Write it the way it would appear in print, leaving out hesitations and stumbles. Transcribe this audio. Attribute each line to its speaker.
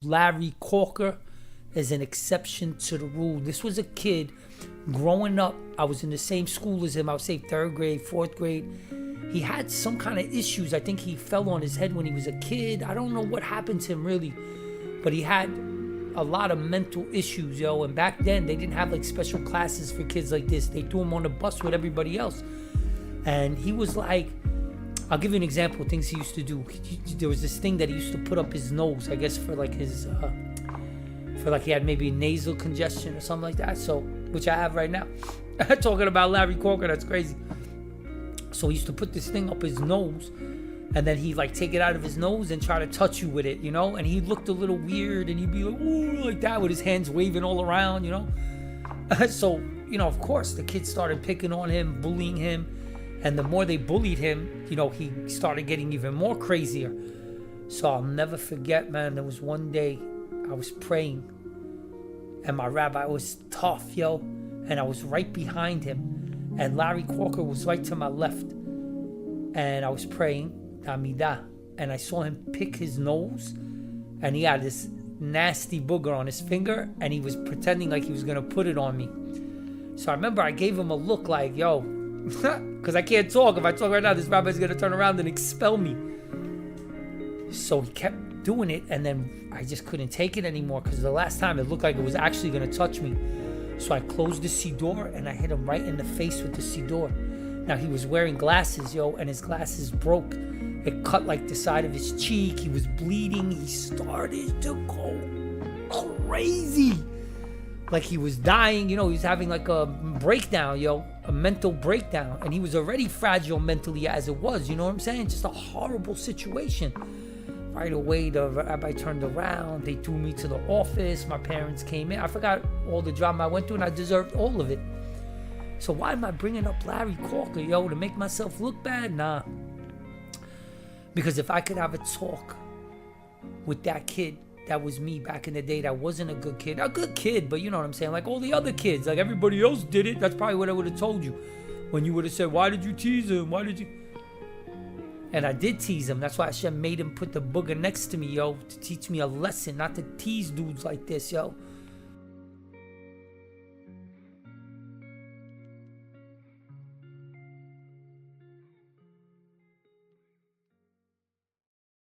Speaker 1: Larry Quocker is an exception to the rule. This was a kid growing up. I was in the same school as him. I would say third grade, fourth grade. He had some kind of issues. I think he fell on his head when he was a kid. I don't know what happened to him really, but he had a lot of mental issues, yo. And back then they didn't have like special classes for kids like this. They threw him on the bus with everybody else. And he was like, I'll give you an example of things he used to do. There was this thing that he used to put up his nose, I guess for like his, for like he had maybe nasal congestion or something like that. So, which I have right now. Talking about Larry Quocker, that's crazy. So he used to put this thing up his nose, and then he'd like take it out of his nose and try to touch you with it, you know? And he looked a little weird, and he'd be like, ooh, like that, with his hands waving all around, you know? So, you know, of course, the kids started picking on him, bullying him. And the more they bullied him, you know, he started getting even more crazier. So I'll never forget, man, there was one day I was praying, and my rabbi was tough, yo, and I was right behind him, and Larry Quocker was right to my left, and I was praying, Amidah, and I saw him pick his nose, and he had this nasty booger on his finger, and he was pretending like he was gonna put it on me. So I remember I gave him a look like, yo, because I can't talk. If I talk right now, this rabbi's going to turn around and expel me. So he kept doing it, and then I just couldn't take it anymore, because the last time it looked like it was actually going to touch me. So I closed the siddur, and I hit him right in the face with the siddur. Now, he was wearing glasses, yo, and his glasses broke. It cut like the side of his cheek. He was bleeding. He started to go crazy. Like he was dying, you know, he was having like a breakdown, yo, a mental breakdown. And he was already fragile mentally as it was, you know what I'm saying? Just a horrible situation. Right away, the rabbi turned around. They threw me to the office. My parents came in. I forgot all the drama I went through, and I deserved all of it. So why am I bringing up Larry Quocker, yo, to make myself look bad? Nah. Because if I could have a talk with that kid, that was me back in the day, that wasn't a good kid. A good kid, but you know what I'm saying? Like all the other kids, like everybody else did it. That's probably what I would have told you. When you would have said, why did you tease him? Why did you? And I did tease him. That's why Hashem made him put the booger next to me, yo, to teach me a lesson, not to tease dudes like this, yo.